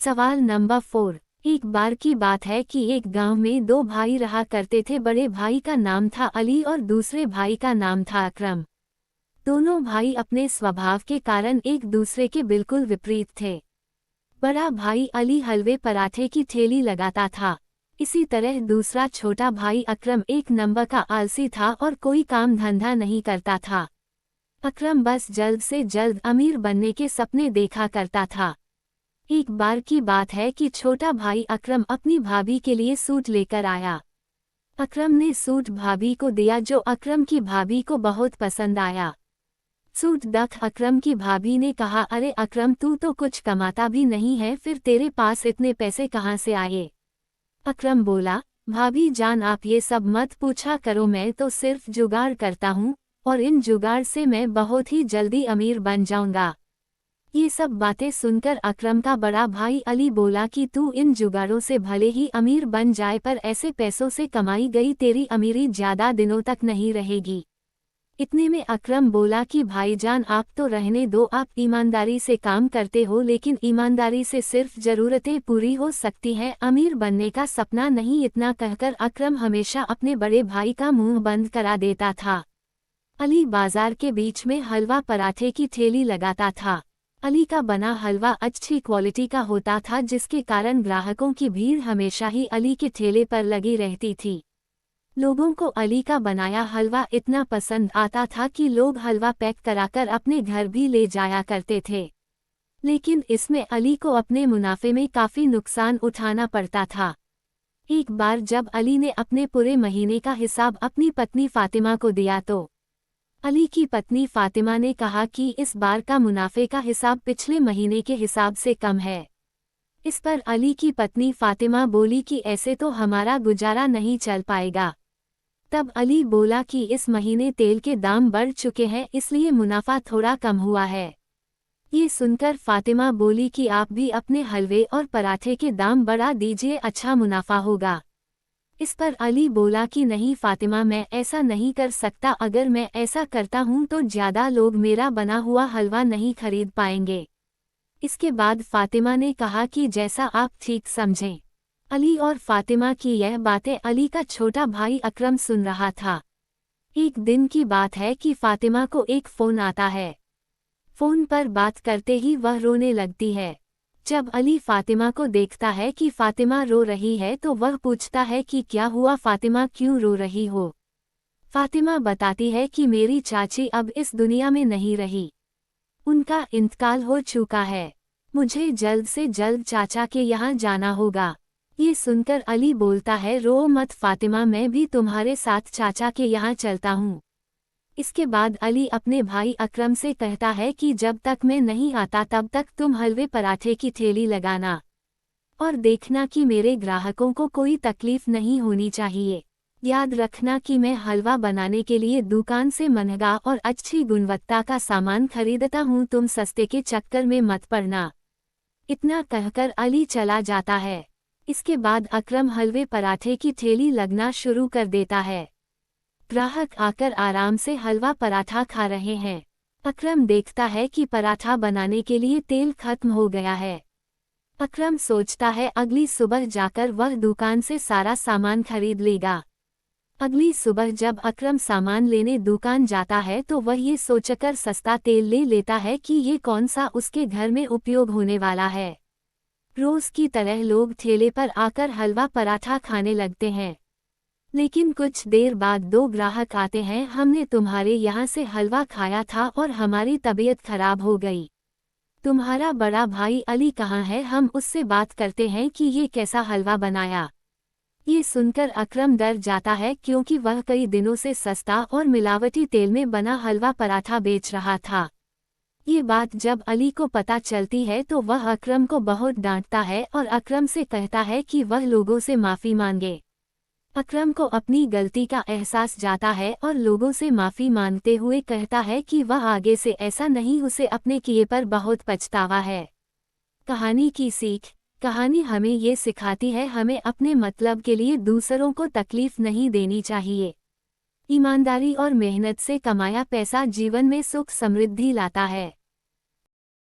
सवाल नंबर 4। एक बार की बात है कि एक गांव में दो भाई रहा करते थे। बड़े भाई का नाम था अली और दूसरे भाई का नाम था अकरम। दोनों भाई अपने स्वभाव के कारण एक दूसरे के बिल्कुल विपरीत थे। बड़ा भाई अली हलवे पराठे की ठेली लगाता था। इसी तरह दूसरा छोटा भाई अकरम एक नंबर का आलसी था और कोई काम धंधा नहीं करता था। अकरम बस जल्द से जल्द अमीर बनने के सपने देखा करता था। एक बार की बात है कि छोटा भाई अकरम अपनी भाभी के लिए सूट लेकर आया। अकरम ने सूट भाभी को दिया जो अकरम की भाभी को बहुत पसंद आया। सूट देख अकरम की भाभी ने कहा, अरे अकरम, तू तो कुछ कमाता भी नहीं है, फिर तेरे पास इतने पैसे कहाँ से आए? अकरम बोला, भाभी जान आप ये सब मत पूछा करो, मैं तो सिर्फ जुगाड़ करता हूँ और इन जुगाड़ से मैं बहुत ही जल्दी अमीर बन जाऊंगा। ये सब बातें सुनकर अकरम का बड़ा भाई अली बोला कि तू इन जुगाड़ों से भले ही अमीर बन जाए पर ऐसे पैसों से कमाई गई तेरी अमीरी ज्यादा दिनों तक नहीं रहेगी। इतने में अकरम बोला कि भाईजान आप तो रहने दो, आप ईमानदारी से काम करते हो लेकिन ईमानदारी से सिर्फ जरूरतें पूरी हो सकती हैं, अमीर बनने का सपना नहीं। इतना कहकर अकरम हमेशा अपने बड़े भाई का मुंह बंद करा देता था। अली बाजार के बीच में हलवा पराठे की ठेली लगाता था। अली का बना हलवा अच्छी क्वालिटी का होता था जिसके कारण ग्राहकों की भीड़ हमेशा ही अली के ठेले पर लगी रहती थी। लोगों को अली का बनाया हलवा इतना पसंद आता था कि लोग हलवा पैक कराकर अपने घर भी ले जाया करते थे। लेकिन इसमें अली को अपने मुनाफे में काफ़ी नुकसान उठाना पड़ता था। एक बार जब अली ने अपने पूरे महीने का हिसाब अपनी पत्नी फातिमा को दिया तो अली की पत्नी फातिमा ने कहा कि इस बार का मुनाफे का हिसाब पिछले महीने के हिसाब से कम है। इस पर अली की पत्नी फातिमा बोली कि ऐसे तो हमारा गुजारा नहीं चल पाएगा। तब अली बोला कि इस महीने तेल के दाम बढ़ चुके हैं इसलिए मुनाफा थोड़ा कम हुआ है। ये सुनकर फातिमा बोली कि आप भी अपने हलवे और पराठे के दाम बढ़ा दीजिए, अच्छा मुनाफा होगा। इस पर अली बोला कि नहीं फातिमा, मैं ऐसा नहीं कर सकता, अगर मैं ऐसा करता हूँ तो ज़्यादा लोग मेरा बना हुआ हलवा नहीं खरीद पाएंगे। इसके बाद फातिमा ने कहा कि जैसा आप ठीक समझें। अली और फातिमा की यह बातें अली का छोटा भाई अकरम सुन रहा था। एक दिन की बात है कि फातिमा को एक फ़ोन आता है। फ़ोन पर बात करते ही वह रोने लगती है। जब अली फातिमा को देखता है कि फातिमा रो रही है तो वह पूछता है कि क्या हुआ फातिमा, क्यों रो रही हो? फातिमा बताती है कि मेरी चाची अब इस दुनिया में नहीं रही, उनका इंतकाल हो चुका है, मुझे जल्द से जल्द चाचा के यहाँ जाना होगा। ये सुनकर अली बोलता है, रो मत फातिमा, मैं भी तुम्हारे साथ चाचा के यहाँ चलता हूँ। इसके बाद अली अपने भाई अकरम से कहता है कि जब तक मैं नहीं आता तब तक तुम हलवे पराठे की ठेली लगाना और देखना कि मेरे ग्राहकों को कोई तकलीफ नहीं होनी चाहिए। याद रखना कि मैं हलवा बनाने के लिए दुकान से महंगा और अच्छी गुणवत्ता का सामान खरीदता हूँ, तुम सस्ते के चक्कर में मत पड़ना। इतना कहकर अली चला जाता है। इसके बाद अकरम हलवे पराठे की ठेली लगना शुरू कर देता है। ग्राहक आकर आराम से हलवा पराठा खा रहे हैं। अकरम देखता है कि पराठा बनाने के लिए तेल खत्म हो गया है। अकरम सोचता है अगली सुबह जाकर वह दुकान से सारा सामान खरीद लेगा। अगली सुबह जब अकरम सामान लेने दुकान जाता है तो वह ये सोचकर सस्ता तेल ले लेता है कि ये कौन सा उसके घर में उपयोग होने वाला है। रोज की तरह लोग ठेले पर आकर हलवा पराठा खाने लगते हैं। लेकिन कुछ देर बाद दो ग्राहक आते हैं, हमने तुम्हारे यहाँ से हलवा खाया था और हमारी तबीयत खराब हो गई। तुम्हारा बड़ा भाई अली कहाँ है, हम उससे बात करते हैं कि ये कैसा हलवा बनाया। ये सुनकर अकरम डर जाता है क्योंकि वह कई दिनों से सस्ता और मिलावटी तेल में बना हलवा पराठा बेच रहा था। ये बात जब अली को पता चलती है तो वह अकरम को बहुत डांटता है और अकरम से कहता है कि वह लोगों से माफ़ी मांगे। अकरम को अपनी गलती का एहसास जाता है और लोगों से माफ़ी मांगते हुए कहता है कि वह आगे से ऐसा नहीं, उसे अपने किए पर बहुत पछतावा है। कहानी की सीख। कहानी हमें ये सिखाती है हमें अपने मतलब के लिए दूसरों को तकलीफ नहीं देनी चाहिए। ईमानदारी और मेहनत से कमाया पैसा जीवन में सुख समृद्धि लाता है।